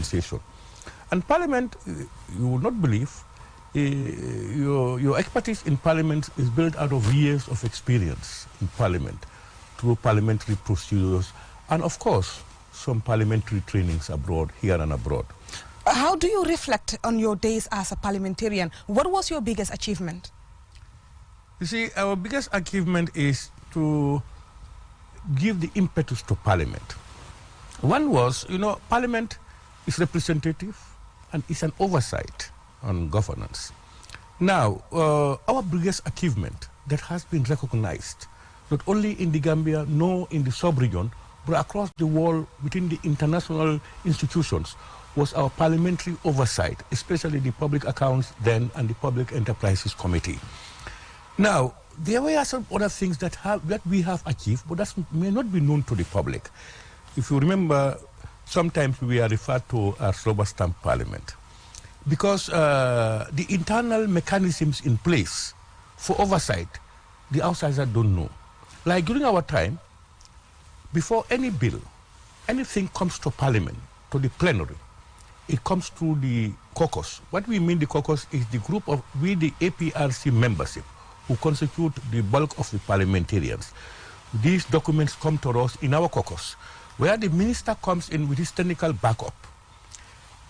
dispensation. And Parliament, you will not believe, your expertise in Parliament is built out of years of experience in Parliament, through parliamentary procedures, and of course, some parliamentary trainings abroad, here and abroad. How do you reflect on your days as a parliamentarian? What was your biggest achievement? You see, our biggest achievement is to give the impetus to Parliament. One was, Parliament is representative and is an oversight on governance. Now, our biggest achievement that has been recognized, not only in the Gambia, nor in the sub-region, but across the world within the international institutions, was our parliamentary oversight, especially the Public Accounts then and the Public Enterprises Committee. Now, there were some other things that we have achieved, but that may not be known to the public. If you remember, sometimes we are referred to as rubber stamp parliament, because the internal mechanisms in place for oversight, the outsiders don't know. Like during our time, before any bill, anything comes to Parliament, to the plenary, it comes through the caucus. What we mean the caucus is the group of, the APRC membership, who constitute the bulk of the parliamentarians. These documents come to us in our caucus, where the minister comes in with his technical backup.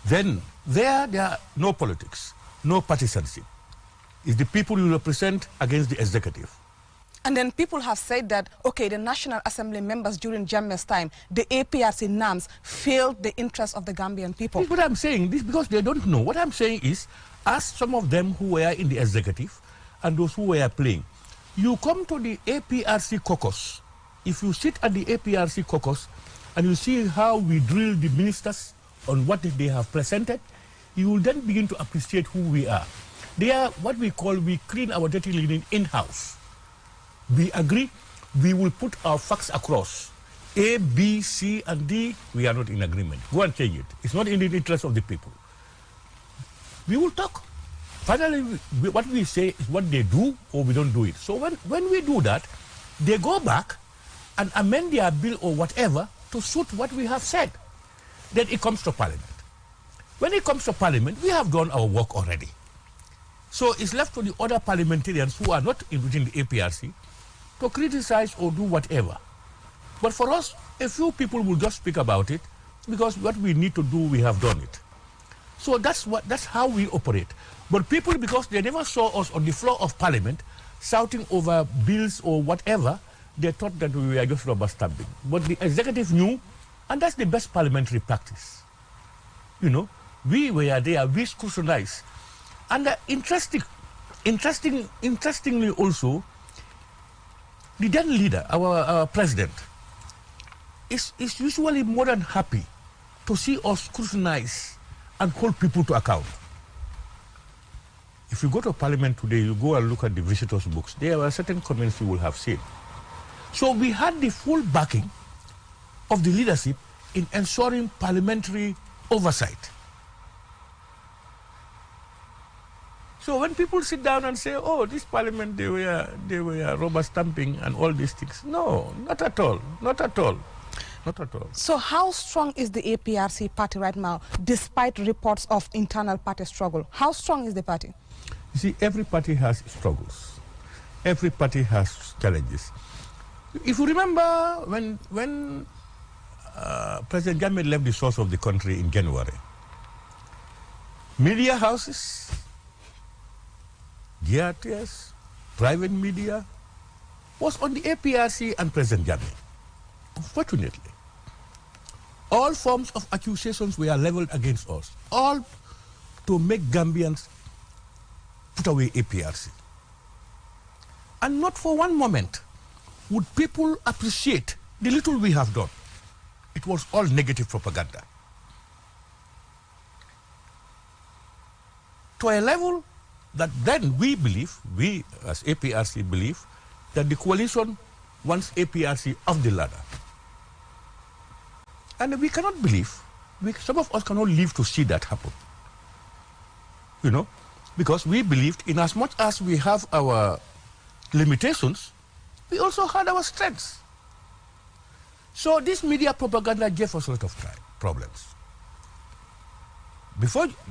Then there are no politics, no partisanship. It's the people you represent against the executive. And then people have said that, okay, the National Assembly members during Jammeh's time, the APRC NAMs failed the interests of the Gambian people. This is what I'm saying, this because they don't know. What I'm saying is, ask some of them who were in the executive and those who were playing. You come to the APRC caucus. If you sit at the APRC caucus and you see how we drill the ministers on what they have presented, you will then begin to appreciate who we are. They are what we call, we clean our dirty linen in-house. We agree, we will put our facts across. A, B, C, and D, we are not in agreement. Go and change it. It's not in the interest of the people. We will talk. Finally, what we say is what they do or we don't do it. So when we do that, they go back and amend their bill or whatever to suit what we have said. Then it comes to Parliament. When it comes to Parliament, we have done our work already. So it's left to the other parliamentarians who are not within the APRC to criticize or do whatever. But for us, a few people will just speak about it because what we need to do, we have done it. So that's how we operate. But people, because they never saw us on the floor of Parliament shouting over bills or whatever, they thought that we were just rubber stamping. But the executive knew, and that's the best parliamentary practice. We were there, we scrutinized. And interestingly also, the then leader, our president, is usually more than happy to see us scrutinize and hold people to account. If you go to Parliament today, you go and look at the visitors' books, there are certain comments you will have seen. So we had the full backing of the leadership in ensuring parliamentary oversight. So when people sit down and say, oh, this Parliament, they were rubber stamping and all these things. No, not at all, not at all. Not at all. So how strong is the APRC party right now, despite reports of internal party struggle? How strong is the party? You see, every party has struggles. Every party has challenges. If you remember when President Jammeh left the source of the country in January, media houses, GRTS, private media, was on the APRC and President Jammeh. Unfortunately, all forms of accusations were leveled against us, all to make Gambians put away APRC. And not for one moment would people appreciate the little we have done. It was all negative propaganda. To a level that then we believe, we as APRC believe, that the coalition wants APRC off the ladder. And we cannot believe, some of us cannot live to see that happen. Because we believed in as much as we have our limitations, we also had our strengths. So this media propaganda gave us a lot of problems.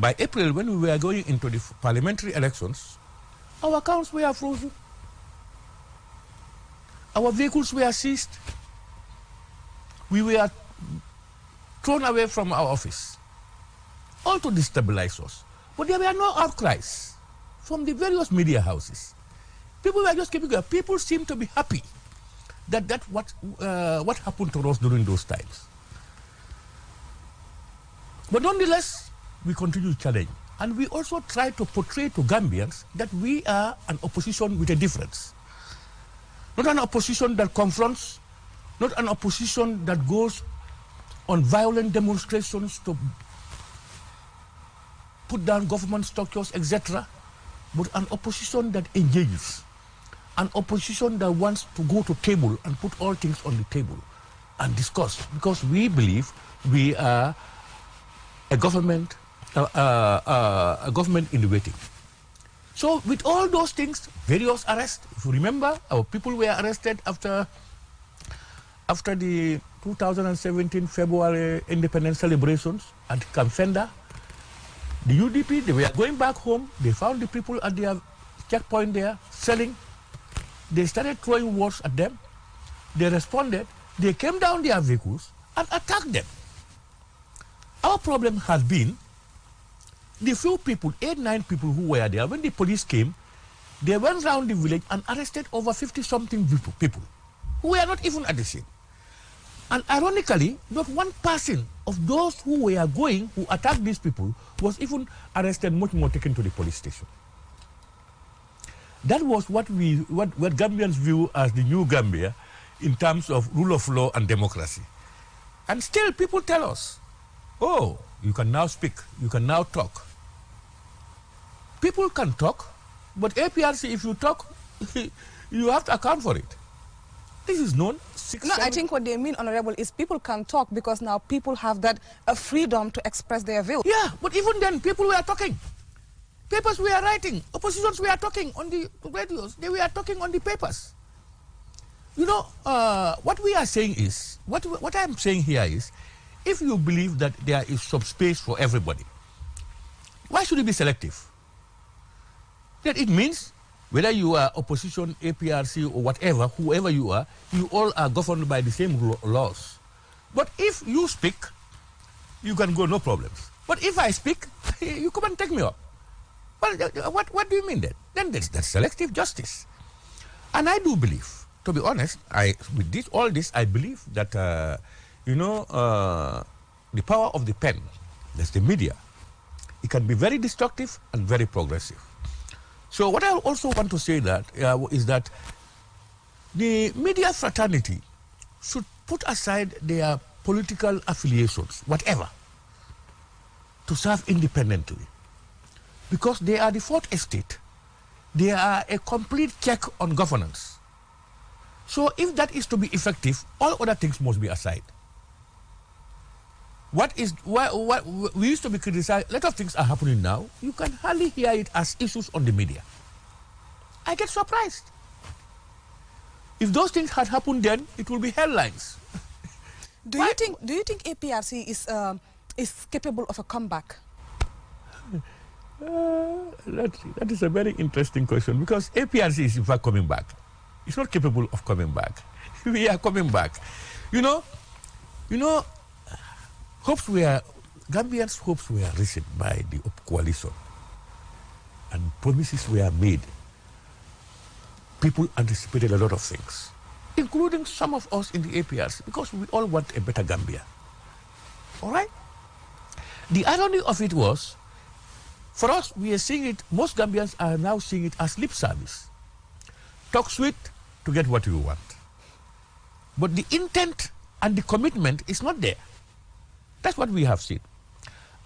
by April, when we were going into the parliamentary elections, our accounts were frozen. Our vehicles were seized. We were thrown away from our office, all to destabilize us. But there were no outcries from the various media houses. People were just keeping going. People seemed to be happy that what happened to us during those times. But nonetheless, we continue to challenge. And we also try to portray to Gambians that we are an opposition with a difference. Not an opposition that confronts, not an opposition that goes on violent demonstrations to put down government structures, etc., but an opposition that engages, an opposition that wants to go to table and put all things on the table and discuss, because we believe we are a government in the waiting. So with all those things, various arrests, if you remember, our people were arrested after the 2017 February independence celebrations at Kamfenda. The UDP, they were going back home. They found the people at their checkpoint there selling. They started throwing words at them. They responded. They came down their vehicles and attacked them. Our problem has been the few people, 8, 9 people who were there. When the police came, they went around the village and arrested over 50-something people who were not even at the scene. And ironically, not one person of those who were going, who attacked these people, was even arrested, much more taken to the police station. That was what Gambians view as the new Gambia in terms of rule of law and democracy. And still people tell us, oh, you can now speak, you can now talk. People can talk, but APRC, if you talk, you have to account for it. This is known. I think what they mean, Honorable, is people can talk because now people have that freedom to express their view. Yeah, but even then, people were talking. Papers were writing. Oppositions were talking on the radios. They were talking on the papers. You know, what we are saying is, what I'm saying here is, if you believe that there is some space for everybody, why should it be selective? That it means whether you are opposition, APRC, or whatever, whoever you all are governed by the same laws. But if you speak, you can go, no problems. But if I speak, you come and take me up. Well, what do you mean then? Then that's selective justice. And I do believe, to be honest, with all this, I believe that, the power of the pen, that's the media, it can be very destructive and very progressive. So what I also want to say is that the media fraternity should put aside their political affiliations, whatever, to serve independently. Because they are the fourth estate. They are a complete check on governance. So if that is to be effective, all other things must be aside. What we used to be criticized, a lot of things are happening now. You can hardly hear it as issues on the media. I get surprised. If those things had happened then, it will be headlines. Do you think APRC is capable of a comeback? That is a very interesting question, because APRC is in fact coming back. It's not capable of coming back. We are coming back. Gambians' hopes were risen by the coalition, and promises were made. People anticipated a lot of things, including some of us in the APRC, because we all want a better Gambia. All right? The irony of it was, for us, we are seeing it, most Gambians are now seeing it as lip service. Talk sweet to get what you want. But the intent and the commitment is not there. That's what we have seen.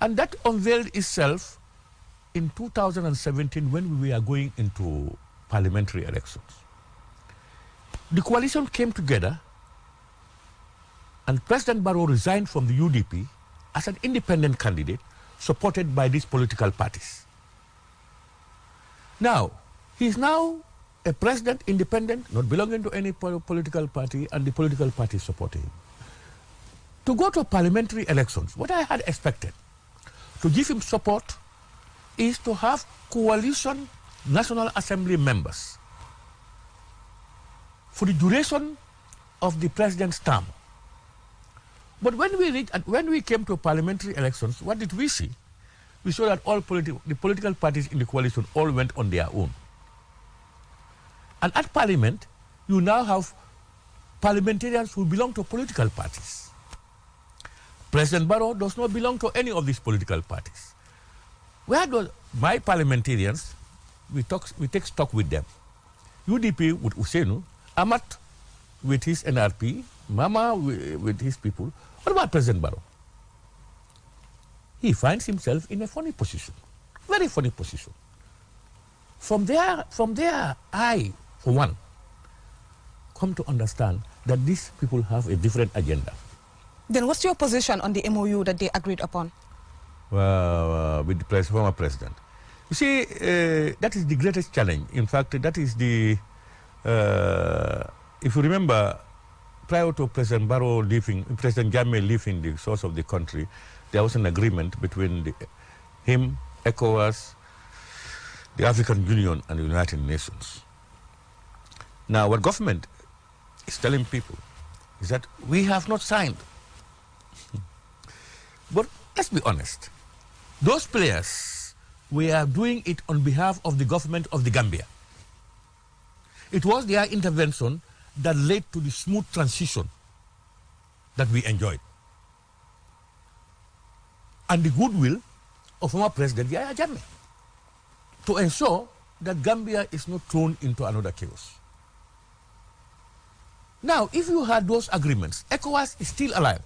And that unveiled itself in 2017 when we were going into parliamentary elections. The coalition came together and President Barrow resigned from the UDP as an independent candidate supported by these political parties. Now, he is now a president independent, not belonging to any political party, and the political party supporting him. To go to parliamentary elections, what I had expected, to give him support is to have coalition National Assembly members for the duration of the president's term. But when we came to parliamentary elections, what did we see? We saw that the political parties in the coalition all went on their own. And at parliament, you now have parliamentarians who belong to political parties. President Barrow does not belong to any of these political parties. Where do my parliamentarians, we take stock with them. UDP with Usenu, Amat with his NRP, Mama with his people. What about President Barrow? He finds himself in a funny position, very funny position. From there, I, for one, come to understand that these people have a different agenda. Then what's your position on the MOU that they agreed upon? With the former president. You see, that is the greatest challenge. In fact, that is the, if you remember, prior to President Barrow leaving, President Jammeh leaving the source of the country, there was an agreement between him, ECOWAS, the African Union, and the United Nations. Now, what government is telling people is that we have not signed. But let's be honest. Those players were doing it on behalf of the government of the Gambia. It was their intervention that led to the smooth transition that we enjoyed. And the goodwill of former President Yahya Jammeh to ensure that Gambia is not thrown into another chaos. Now, if you had those agreements, ECOWAS is still alive.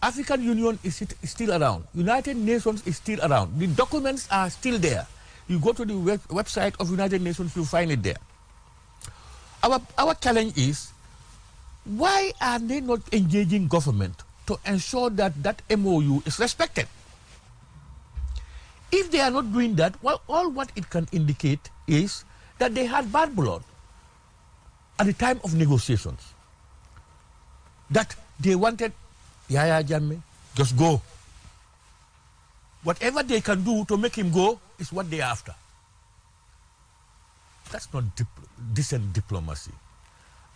African Union is still around. United Nations is still around. The documents are still there. You go to the website of United Nations, you find it there. Our challenge is, why are they not engaging government to ensure that that MOU is respected? If they are not doing that, well, all what it can indicate is that they had bad blood at the time of negotiations. That they wanted Yahya Jammeh, just go. Whatever they can do to make him go is what they are after. That's not decent diplomacy.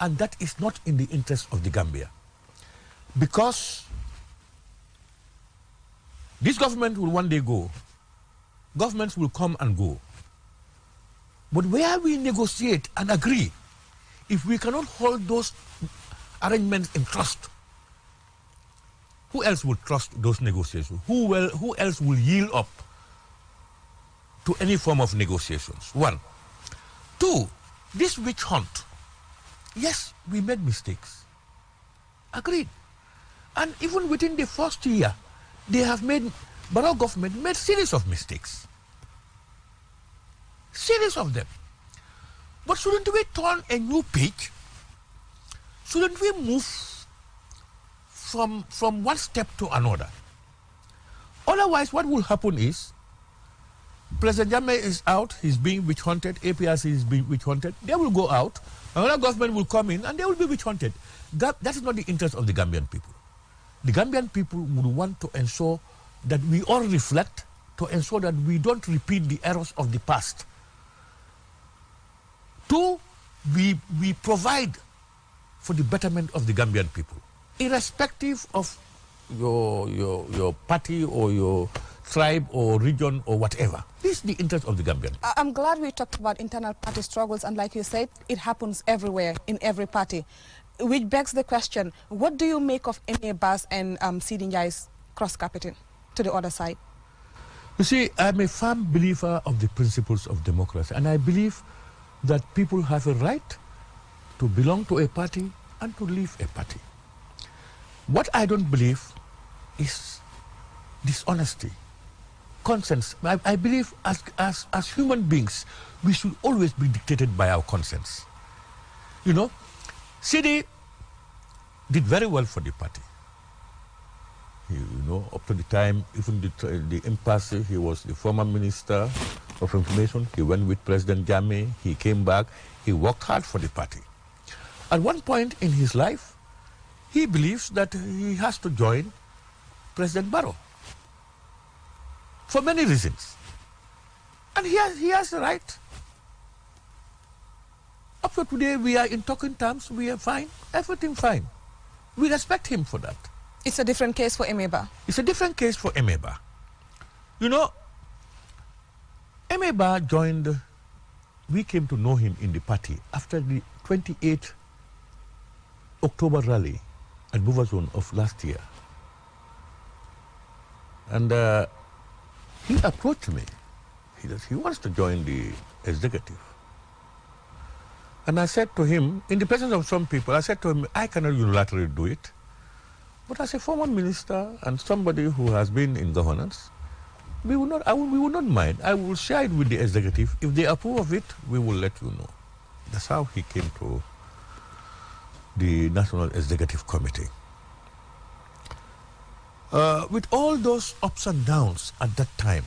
And that is not in the interest of the Gambia. Because this government will one day go. Governments will come and go. But where we negotiate and agree, if we cannot hold those arrangements in trust, who else will trust those negotiations? Who else will yield up to any form of negotiations? One. Two, this witch hunt. Yes, we made mistakes. Agreed. And even within the first year, Barrow government made series of mistakes. Series of them. But shouldn't we turn a new page? Shouldn't we move from one step to another? Otherwise, what will happen is, President Jammeh is out, he's being witch hunted, APRC is being witch hunted, they will go out, another government will come in and they will be witch hunted. That is not the interest of the Gambian people. The Gambian people would want to ensure that we all reflect, to ensure that we don't repeat the errors of the past. Two, we provide for the betterment of the Gambian people, irrespective of your party or your tribe or region or whatever. This is the interest of the Gambian. I'm glad we talked about internal party struggles, and like you said, it happens everywhere, in every party. Which begs the question, what do you make of Emir Bass and Sidi Njai's cross-carpeting to the other side? You see, I'm a firm believer of the principles of democracy, and I believe that people have a right to belong to a party and to leave a party. What I don't believe is dishonesty, conscience. I believe as human beings, we should always be dictated by our conscience. You know, Sidi did very well for the party. Up to the time, even the impasse, he was the former Minister of Information. He went with President Jammeh. He came back. He worked hard for the party. At one point in his life, he believes that he has to join President Barrow. for many reasons. And he has the right. Up to today, we are in talking terms, we are fine, everything fine. We respect him for that. It's a different case for Emeba. It's a different case for Emeba. You know, Emeba joined, we came to know him in the party after the 28th October rally at Buvazone of last year. And he approached me. He wants to join the executive. And I said to him, in the presence of some people, I said to him, I cannot unilaterally do it. But as a former minister and somebody who has been in governance, we will not mind. I will share it with the executive. If they approve of it, we will let you know. That's how he came to the National Executive Committee. With all those ups and downs at that time,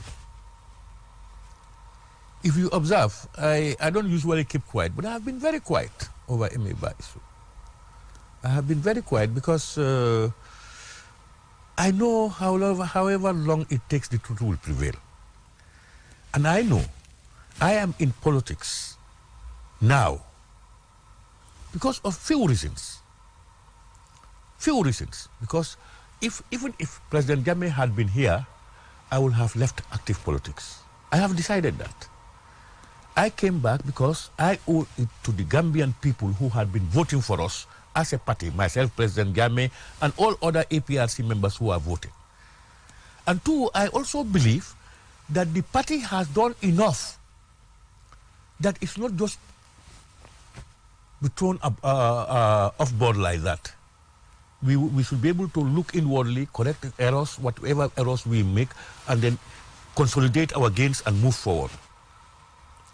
if you observe, I don't usually keep quiet, but I have been very quiet over Emeba issue. I have been very quiet because I know however long it takes, the truth will prevail. And I know I am in politics now because of few reasons. Few reasons. Because even if President Jammeh had been here, I would have left active politics. I have decided that. I came back because I owe it to the Gambian people who had been voting for us as a party, myself, President Jammeh, and all other APRC members who have voted. And two, I also believe that the party has done enough that it's not just be thrown off board like that. We should be able to look inwardly, correct errors, whatever errors we make, and then consolidate our gains and move forward.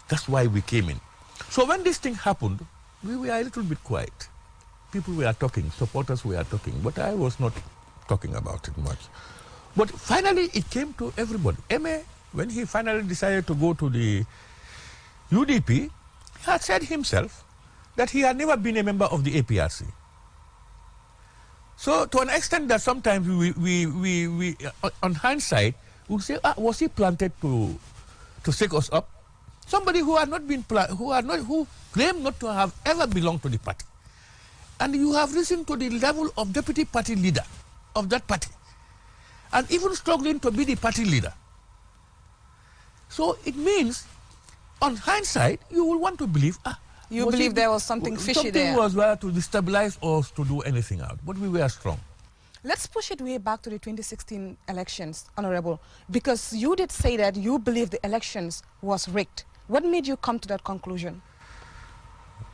That's why we came in. So when this thing happened, we were a little bit quiet. People were talking, supporters were talking, but I was not talking about it much. But finally, it came to everybody. Eme, when he finally decided to go to the UDP, he had said himself that he had never been a member of the APRC. So to an extent that sometimes we on hindsight, we say, was he planted to shake us up? Somebody who had not been, who claimed not to have ever belonged to the party. And you have risen to the level of deputy party leader of that party. And even struggling to be the party leader. So it means, on hindsight, you will want to believe, you believe there was something fishy there. Something was there to destabilize us to do anything out. But we were strong. Let's push it way back to the 2016 elections, Honorable, because you did say that you believe the elections was rigged. What made you come to that conclusion?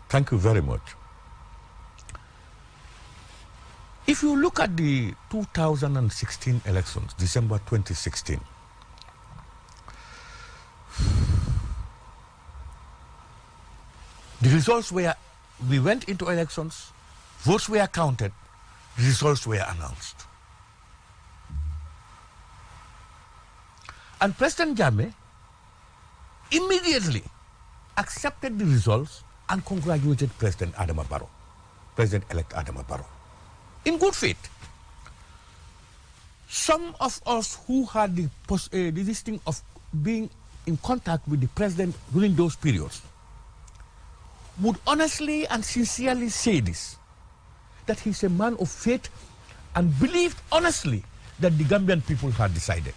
Thank you very much. If you look at the 2016 elections, December 2016, the results were, we went into elections, votes were counted, results were announced. And President Jammeh immediately accepted the results and congratulated President Adama Barrow, President-elect Adama Barrow, in good faith. Some of us who had the thing of being in contact with the president during those periods would honestly and sincerely say this, that he's a man of faith and believed honestly that the Gambian people had decided.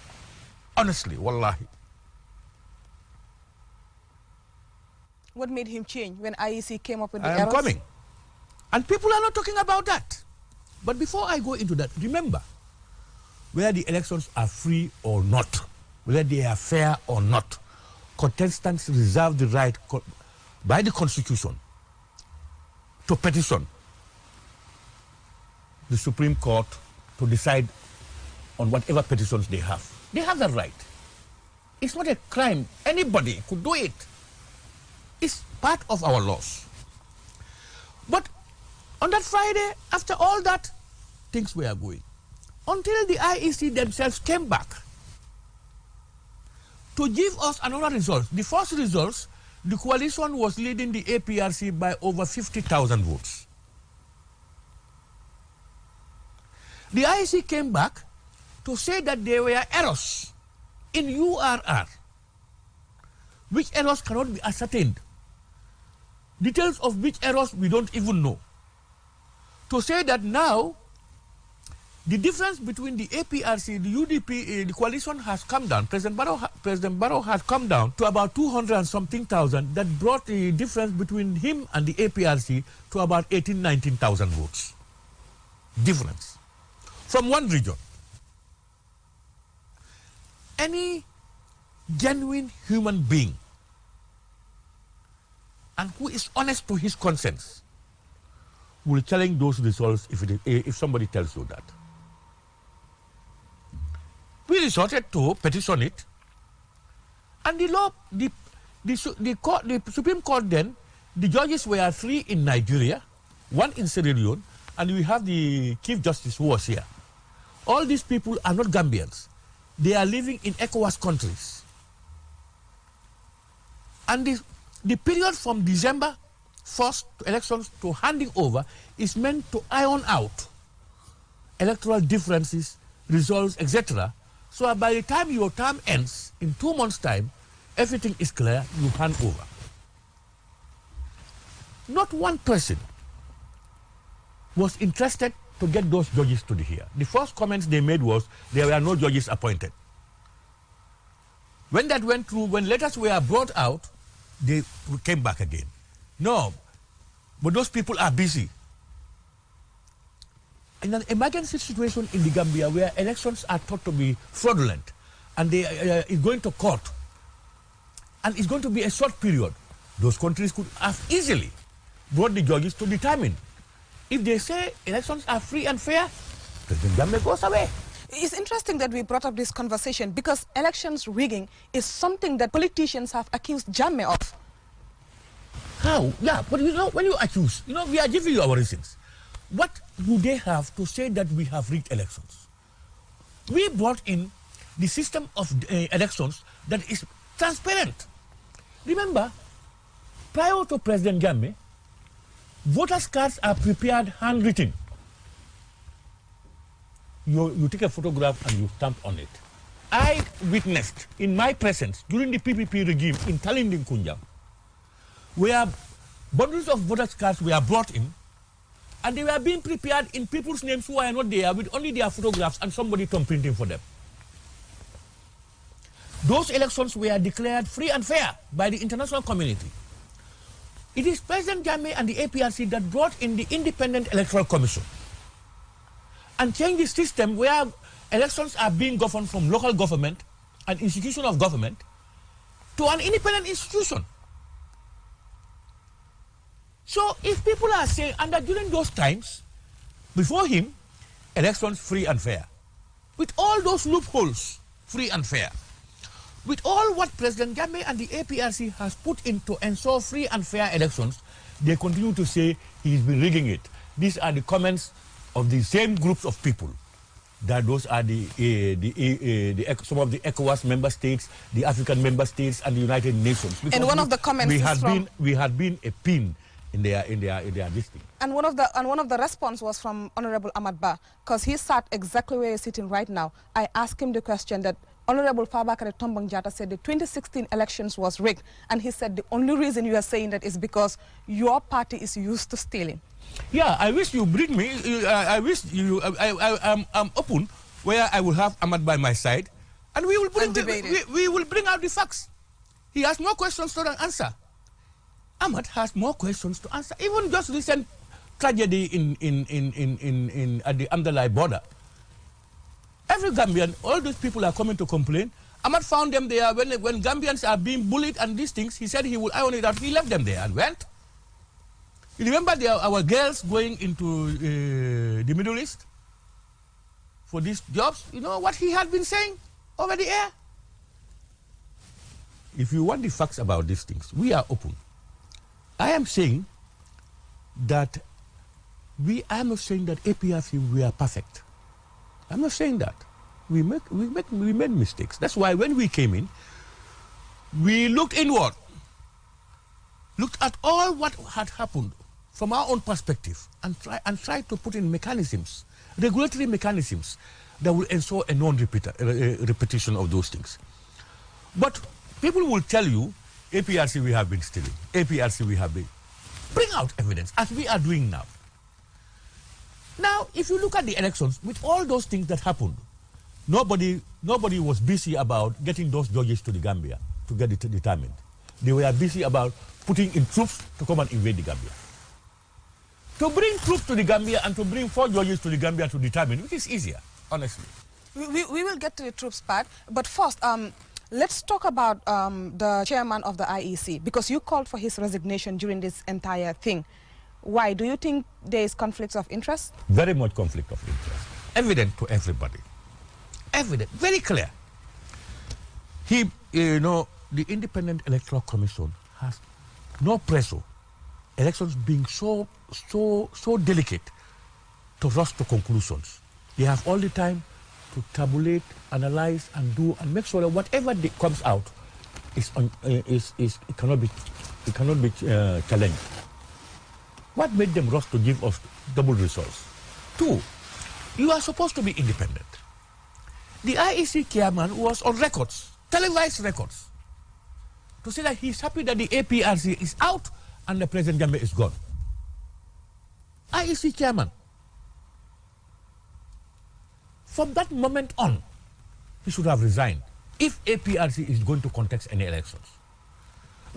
Honestly, wallahi. What made him change when IEC came up with the errors? I am coming. And people are not talking about that. But before I go into that, remember, whether the elections are free or not, whether they are fair or not, contestants reserve the right by the Constitution to petition the Supreme Court to decide on whatever petitions they have. They have that right. It's not a crime. Anybody could do it. It's part of our laws. But on that Friday, after all that, things were going. Until the IEC themselves came back to give us another result. The first results, the coalition was leading the APRC by over 50,000 votes. The IEC came back to say that there were errors in URR, which errors cannot be ascertained, details of which errors we don't even know, to say that now the difference between the APRC, the UDP, the coalition has come down. President Barrow has come down to about 200 and something thousand. That brought the difference between him and the APRC to about 18, 19,000 votes. Difference from one region. Any genuine human being and who is honest to his conscience will challenge those results if somebody tells you that. We resorted to petition it, and the Supreme Court then, the judges were 3 in Nigeria, 1 in Sierra Leone, and we have the Chief Justice who was here. All these people are not Gambians. They are living in ECOWAS countries. And the period from December 1st to elections to handing over is meant to iron out electoral differences, results, etc. So by the time your term ends, in 2 months' time, everything is clear, you hand over. Not one person was interested to get those judges to here. The first comments they made was there were no judges appointed. When that went through, when letters were brought out, they came back again. No, but those people are busy. In an emergency situation in the Gambia where elections are thought to be fraudulent and they is going to court and it's going to be a short period, those countries could have easily brought the judges to determine. If they say elections are free and fair, President Jammeh goes away. It's interesting that we brought up this conversation because elections rigging is something that politicians have accused Jammeh of. How? Yeah, but you know, when you accuse, we are giving you our reasons. What do they have to say that we have rigged elections? We brought in the system of elections that is transparent. Remember, prior to President Jammeh, voters' cards are prepared handwritten. You take a photograph and you stamp on it. I witnessed in my presence during the PPP regime in Talinding Kunjam, where bundles of voters' cards were brought in and they were being prepared in people's names who are not there with only their photographs and somebody thumb printing for them. Those elections were declared free and fair by the international community. It is President Jammeh and the APRC that brought in the Independent Electoral Commission and changed the system where elections are being governed from local government, an institution of government, to an independent institution. So if people are saying, and that during those times, before him, elections free and fair, with all those loopholes, free and fair, with all what President Jammeh and the APRC has put in to ensure free and fair elections, they continue to say he's been rigging it. These are the comments of the same groups of people. That those are some of the ECOWAS member states, the African member states, and the United Nations. Because and one of the comments we had been a pin in their listing. And one of the response was from Honorable Ahmad Ba, because he sat exactly where he's sitting right now. I asked him the question that Honorable Fabakary Tombong Jatta said the 2016 elections was rigged, and he said the only reason you are saying that is because your party is used to stealing. Yeah, I wish you bring me. I'm open where I will have Ahmad by my side, and we will bring out the facts. He has more questions to answer. Ahmad has more questions to answer. Even just recent tragedy at the Amdalai border. Every Gambian, all those people are coming to complain. Ahmad found them there when Gambians are being bullied and these things. He said he would iron it out. He left them there and went. You remember our girls going into the Middle East for these jobs? You know what he had been saying over the air? If you want the facts about these things, we are open. I am saying that I'm not saying that APRC we are perfect. I'm not saying that. We made mistakes. That's why when we came in, we looked inward, looked at all what had happened from our own perspective, and tried to put in mechanisms, regulatory mechanisms, that will ensure a non-repetition of those things. But people will tell you, APRC we have been stealing, APRC we have been. Bring out evidence, as we are doing now. Now, if you look at the elections, with all those things that happened, nobody was busy about getting those judges to the Gambia to get it determined. They were busy about putting in troops to come and invade the Gambia. To bring troops to the Gambia and to bring 4 judges to the Gambia to determine, which is easier, honestly. We will get to the troops part, but first, let's talk about the chairman of the IEC, because you called for his resignation during this entire thing. Why? Do you think there is conflicts of interest? Very much conflict of interest. Evident to everybody. Evident, very clear. The Independent Electoral Commission has no pressure. Elections being so delicate to rush to conclusions. They have all the time to tabulate, analyze, and do, and make sure that whatever comes out it cannot be challenged. What made them rush to give us double results? 2, you are supposed to be independent. The IEC chairman was on records, televised records, to say that he's happy that the APRC is out and the President Jammeh is gone. IEC chairman. From that moment on, he should have resigned if APRC is going to contest any elections.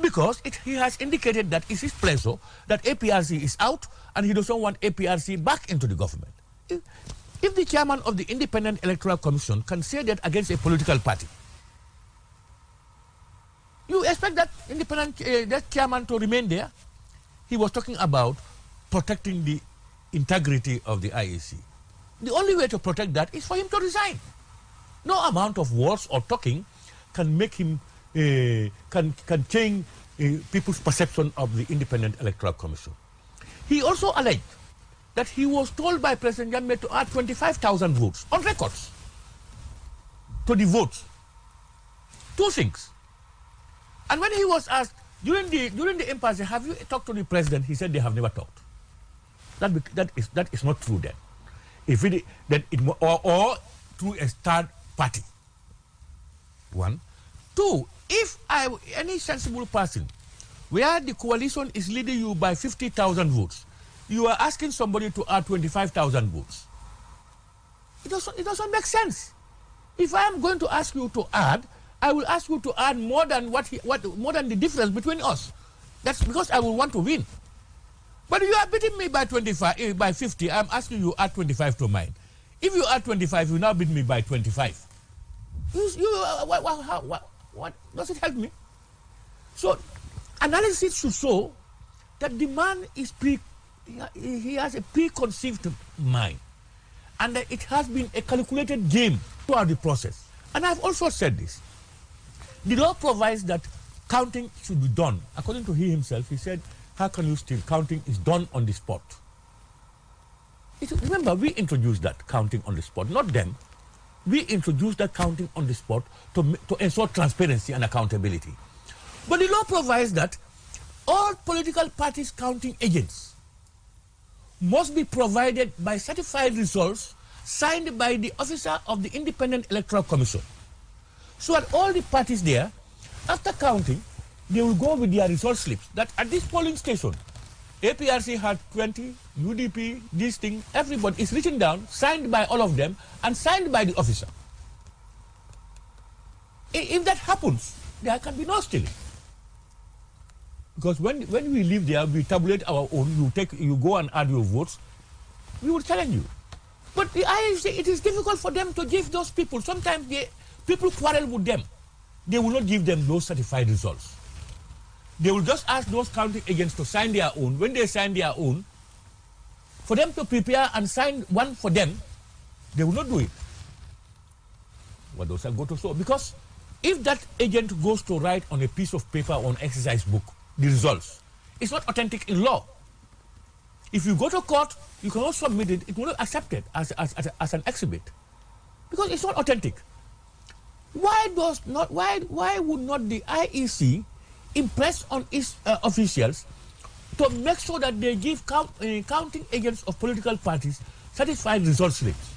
Because he has indicated that it's his pleasure that APRC is out and he doesn't want APRC back into the government. If the chairman of the Independent Electoral Commission can say that against a political party, you expect that that chairman to remain there? He was talking about protecting the integrity of the IEC. The only way to protect that is for him to resign. No amount of words or talking can make him can change people's perception of the Independent Electoral Commission. He also alleged that he was told by President Jammeh to add 25,000 votes on records to the votes. 2 things. And when he was asked during the impasse, have you talked to the president? He said they have never talked. That is not true then. Or through a third party. 1. 2, if any sensible person, where the coalition is leading you by 50,000 votes, you are asking somebody to add 25,000 votes. It doesn't make sense. If I am going to ask you to add, I will ask you to add more than more than the difference between us. That's because I will want to win. But you are beating me by 25, by 50. I'm asking you add 25 to mine. If you add 25, you now beat me by 25. What does it help me? So, analysis should show that the man is he has a preconceived mind, and that it has been a calculated game throughout the process. And I've also said this. The law provides that counting should be done. According to he himself, he said, how can you steal? Counting is done on the spot. Remember, we introduced that counting on the spot, not them. We introduced that counting on the spot to ensure transparency and accountability. But the law provides that all political parties' counting agents must be provided by certified results signed by the officer of the Independent Electoral Commission. So at all the parties there, after counting, they will go with their result slips that at this polling station, APRC had 20, UDP, this thing, everybody is written down, signed by all of them, and signed by the officer. If that happens, there can be no stealing. Because when we live there, we tabulate our own, you go and add your votes, we will challenge you. But the IEC, it is difficult for them to give those people. Sometimes people quarrel with them. They will not give them those certified results. They will just ask those counting agents to sign their own. When they sign their own, for them to prepare and sign one for them, they will not do it. What does that go to show? Because if that agent goes to write on a piece of paper or an exercise book the results, it's not authentic in law. If you go to court, you cannot submit it. It will not accept it as an exhibit because it's not authentic. Why would not the IEC impress on its officials to make sure that they give counting agents of political parties certified result slips?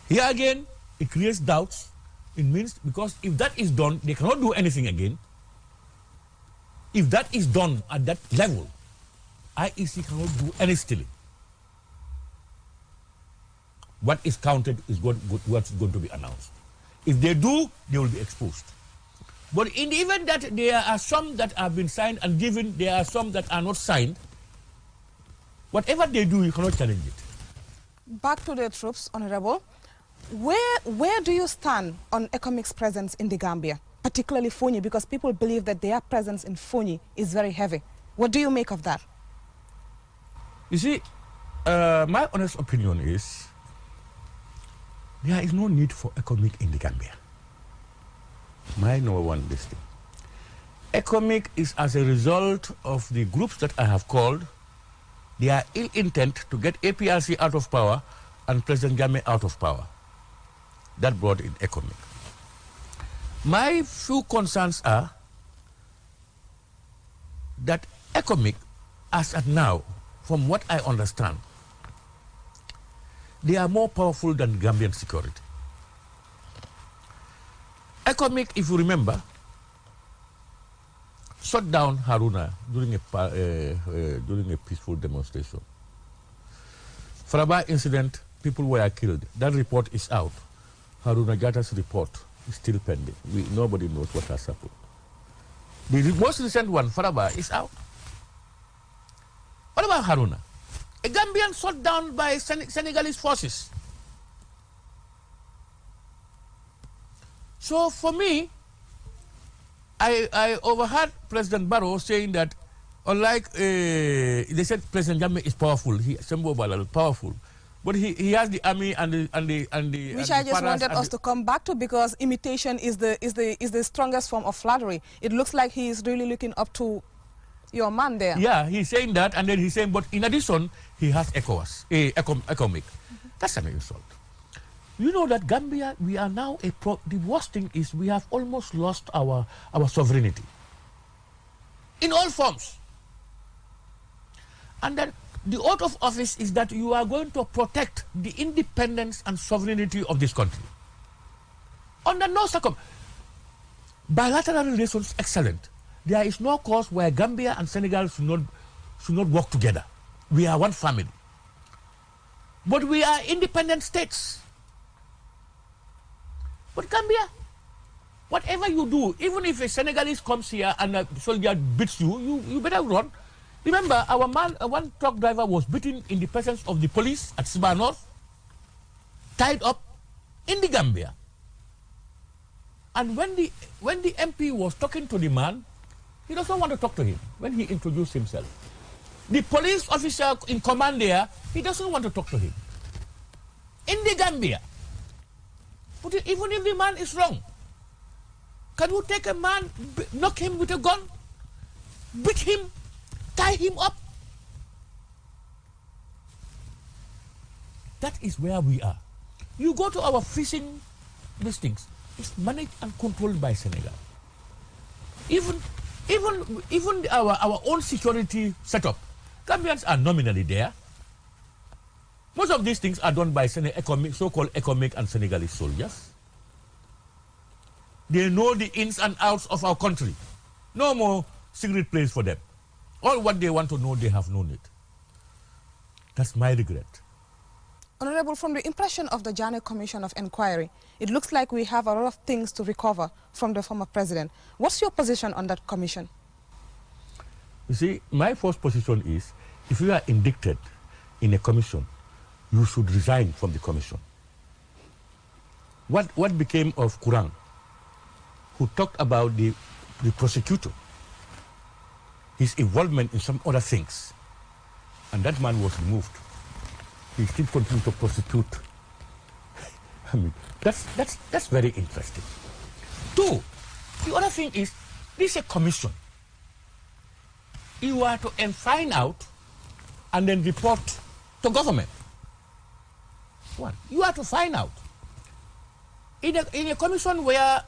Here again, It creates doubts. It means, because if that is done, they cannot do anything again. If that is done at that level, IEC cannot do any stealing. What is counted is what's going to be announced. If they do, they will be exposed. But in the event that there are some that have been signed and given, there are some that are not signed, whatever they do, you cannot challenge it. Back to the troops, Honorable. Where do you stand on ECOMIC's presence in the Gambia, particularly Fonyi, because people believe that their presence in Fonyi is very heavy? What do you make of that? You see, my honest opinion is there is no need for ECOMIC in the Gambia. My number one listing. ECOMIC is as a result of the groups that I have called. Their ill intent to get APRC out of power and President Jammeh out of power. That brought in ECOMIC. My few concerns are that ECOMIC, as at now, from what I understand, they are more powerful than Gambian security. ECOMIC, if you remember, shut down Haruna during a peaceful demonstration. Faraba incident, people were killed. That report is out. Haruna Jatta's report is still pending. Nobody knows what has happened. The most recent one, Faraba, is out. What about Haruna? A Gambian shot down by Senegalese forces. So for me, I overheard President Barrow saying that, unlike, they said President Jammeh is powerful, Sembo Balal powerful, but he has the army and the which I just wanted us to come back to, because imitation is the strongest form of flattery. It looks like he is really looking up to your man there. Yeah, he's saying that, and then he's saying, but in addition, he has ECOMIC. That's an insult. You know that Gambia, we are now the worst thing is we have almost lost our sovereignty in all forms. And that the oath of office is that you are going to protect the independence and sovereignty of this country. Under no circumstances, bilateral relations excellent. There is no cause where Gambia and Senegal should not work together. We are one family. But we are independent states. But Gambia, whatever you do, even if a Senegalese comes here and a soldier beats you, you better run. Remember, our man, one truck driver was beaten in the presence of the police at Siba North, tied up in the Gambia. And when the MP was talking to the man, he doesn't want to talk to him when he introduced himself. The police officer in command there, he doesn't want to talk to him. In the Gambia. But even if the man is wrong, can you take a man, knock him with a gun, beat him, tie him up? That is where we are. You go to our fishing listings, it's managed and controlled by Senegal. Even our own security setup, Gambians are nominally there. Most of these things are done by so-called ECOMIC and Senegalese soldiers. They know the ins and outs of our country. No more secret place for them. All what they want to know, they have known it. That's my regret. Honorable, from the impression of the Jammeh Commission of Inquiry, it looks like we have a lot of things to recover from the former president. What's your position on that commission? You see, my first position is, if you are indicted in a commission, you should resign from the commission. What became of Kurang, who talked about the prosecutor, his involvement in some other things, and that man was removed. He still continued to prosecute. I mean, that's very interesting. Two, the other thing is, this is a commission. You are to find out and then report to government. One, you are to find out. In a commission where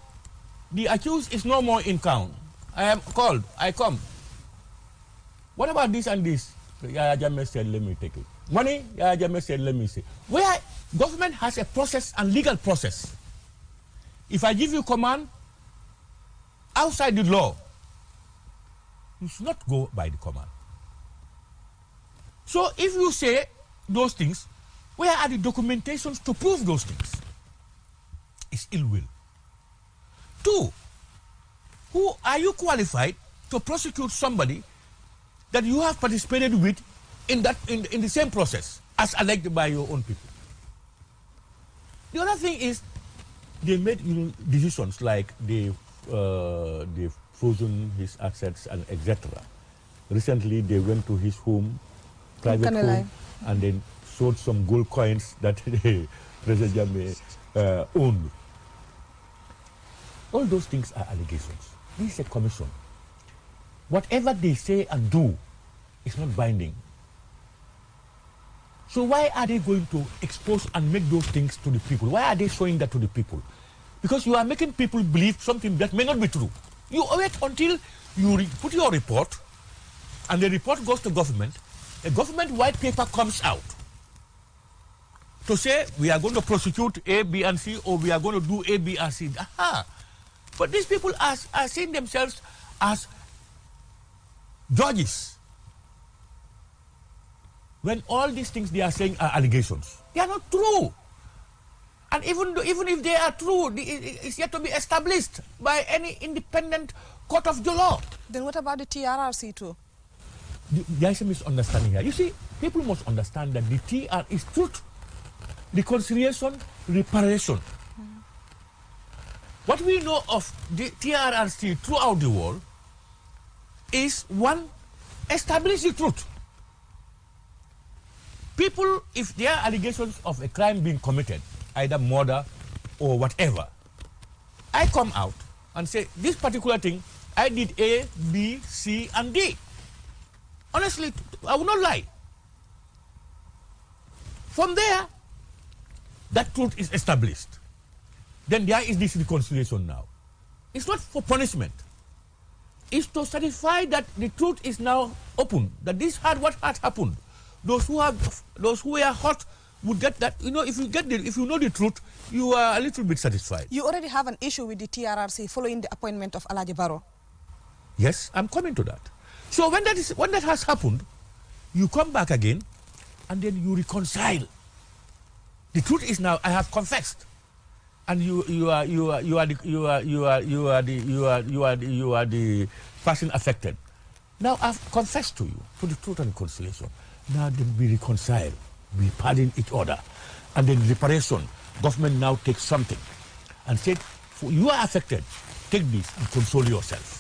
the accused is no more in count, I am called, I come. What about this and this? Yaya Jammeh said, let me take it. Money, Yaya Jammeh said, let me see. Where government has a process and legal process If I give you command outside the law, you should not go by the command. So if you say those things, where are the documentations to prove those things? It's ill will. 2, who are you qualified to prosecute somebody that you have participated with in the same process as alleged by your own people? The other thing is they made decisions like they've frozen his assets and etc. Recently they went to his home, private home, and then sold some gold coins that President Jammeh owned. All those things are allegations. This is a commission. Whatever they say and do is not binding. So why are they going to expose and make those things to the people? Why are they showing that to the people? Because you are making people believe something that may not be true. You wait until you put your report, and the report goes to government. A government white paper comes out to say we are going to prosecute A, B, and C, or we are going to do A, B, and C. Aha. But these people are seeing themselves as judges, when all these things they are saying are allegations. They are not true. And even if they are true, it's yet to be established by any independent court of the law. Then what about the TRRC too? There is a misunderstanding here. You see, people must understand that the TR is truth, reconciliation, reparation. What we know of the TRRC throughout the world is, 1, establish the truth. People, if there are allegations of a crime being committed, either murder or whatever, I come out and say, this particular thing, I did A, B, C, and D. Honestly, I will not lie. From there, that truth is established. Then there is this reconciliation now. It's not for punishment. It's to satisfy that the truth is now open, that what had happened. Those who were hurt would get that. You know, if you know the truth, you are a little bit satisfied. You already have an issue with the TRRC following the appointment of Alhaji Barrow. Yes, I'm coming to that. So when that has happened, you come back again, and then you reconcile. The truth is now I have confessed, and you are the person affected. Now I've confessed to you to the truth and reconciliation. Now then we reconcile, we pardon each other, and then reparation. Government now takes something and said, you are affected, take this and console yourself.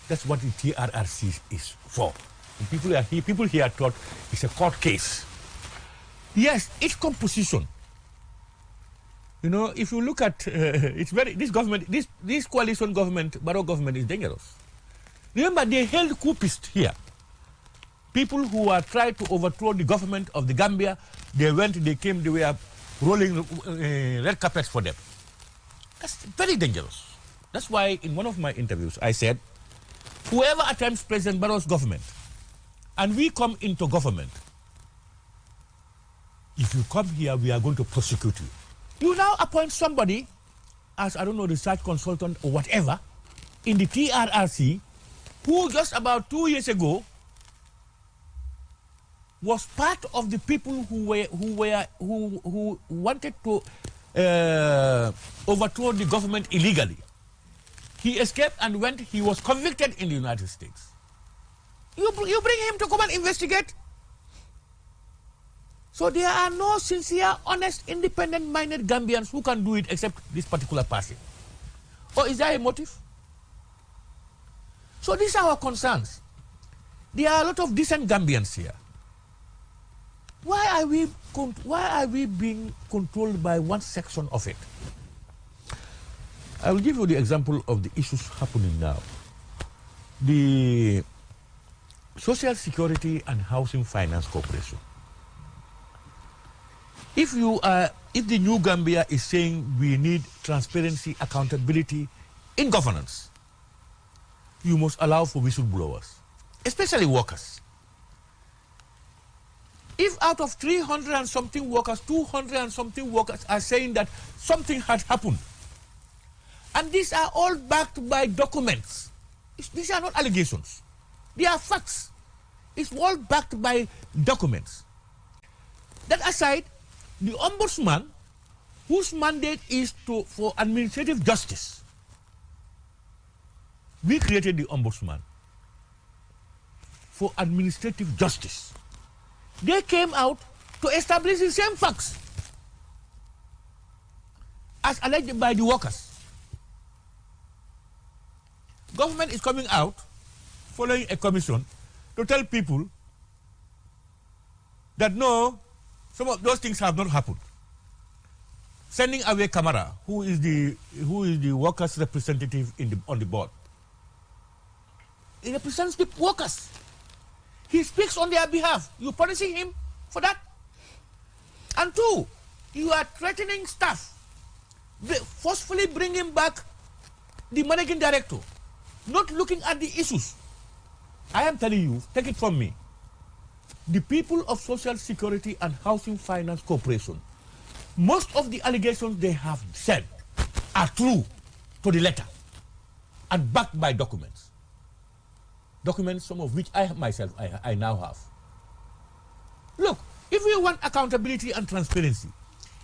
That's what the TRRC is for. And people here thought it's a court case. Yes, its composition. You know, if you look at this coalition government, Barrow government, is dangerous. Remember, they held coupists here. People who are trying to overthrow the government of the Gambia, they came, they were rolling red carpets for them. That's very dangerous. That's why in one of my interviews I said, whoever attempts President Barrow's government, and we come into government, if you come here, we are going to prosecute you. You now appoint somebody as, I don't know, research consultant or whatever, in the TRRC, who just about 2 years ago was part of the people who wanted to overthrow the government illegally. He escaped and went. He was convicted in the United States. You bring him to come and investigate. So there are no sincere, honest, independent-minded Gambians who can do it except this particular person. Or is there a motive? So these are our concerns. There are a lot of decent Gambians here. Why are we being controlled by one section of it? I will give you the example of the issues happening now. The Social Security and Housing Finance Corporation. If the new Gambia is saying we need transparency, accountability in governance, you must allow for whistleblowers, especially workers. If out of 300 and something workers, 200 and something workers are saying that something had happened, And these are all backed by documents. These are not allegations. They are facts. It's all backed by documents. That aside, the ombudsman, whose mandate is for administrative justice, we created the ombudsman for administrative justice. They came out to establish the same facts as alleged by the workers. Government is coming out following a commission to tell people that no, some of those things have not happened. Sending away Kamara, who is the workers' representative on the board. He represents the workers. He speaks on their behalf. You're punishing him for that. And two, you are threatening staff, forcefully bringing back the managing director, not looking at the issues. I am telling you, take it from me, the people of Social Security and Housing Finance Corporation, most of the allegations they have said are true to the letter and backed by documents. Documents, some of which I myself now have. Look, if we want accountability and transparency,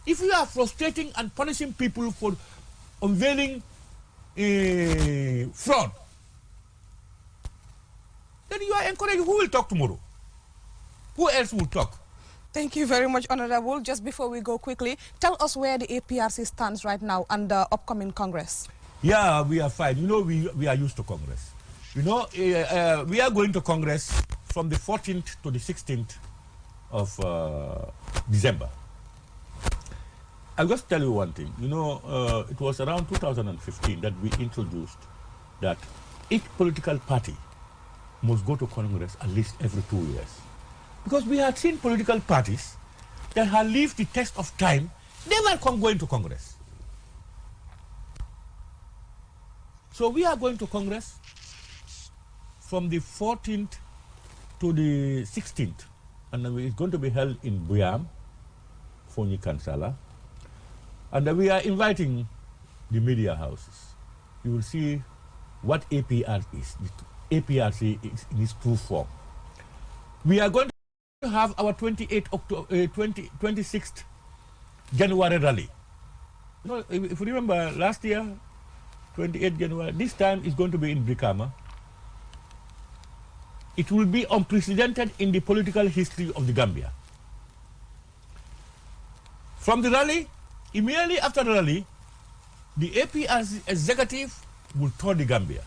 if you are frustrating and punishing people for unveiling fraud, then you are encouraging. Who will talk tomorrow? Who else will talk? Thank you very much, Honorable. Just before we go quickly, tell us where the APRC stands right now and the upcoming Congress. Yeah, we are fine. You know, we are used to Congress. You know, we are going to Congress from the 14th to the 16th of December. I'll just tell you one thing. You know, it was around 2015 that we introduced that each political party must go to Congress at least every 2 years. Because we had seen political parties that had lived the test of time, never going to Congress. So we are going to Congress from the 14th to the 16th. And it's going to be held in Buyam, Fonyi Kansala. And we are inviting the media houses. You will see what APR is. The APRC is in its true form. We are going to have our 26th January rally. You know, if you remember last year, 28th January, this time is going to be in Brikama. It will be unprecedented in the political history of the Gambia. From the rally, immediately after the rally, the APRC executive will tour the Gambia.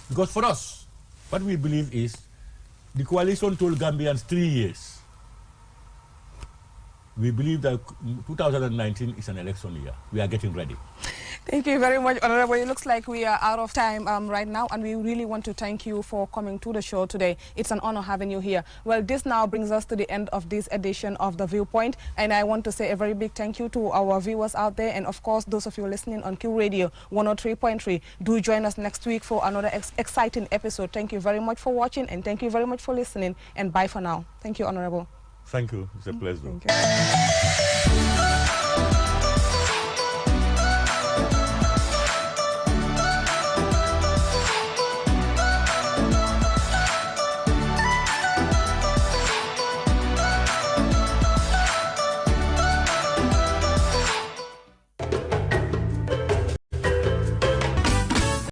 Because for us, what we believe is the coalition told Gambians 3 years. We believe that 2019 is an election year. We are getting ready. Thank you very much, Honorable. It looks like we are out of time right now, and we really want to thank you for coming to the show today. It's an honor having you here. Well, this now brings us to the end of this edition of The Viewpoint, and I want to say a very big thank you to our viewers out there, and of course, those of you listening on Q Radio 103.3. Do join us next week for another exciting episode. Thank you very much for watching, and thank you very much for listening, and bye for now. Thank you, Honorable. Thank you. It's a pleasure. Thank you.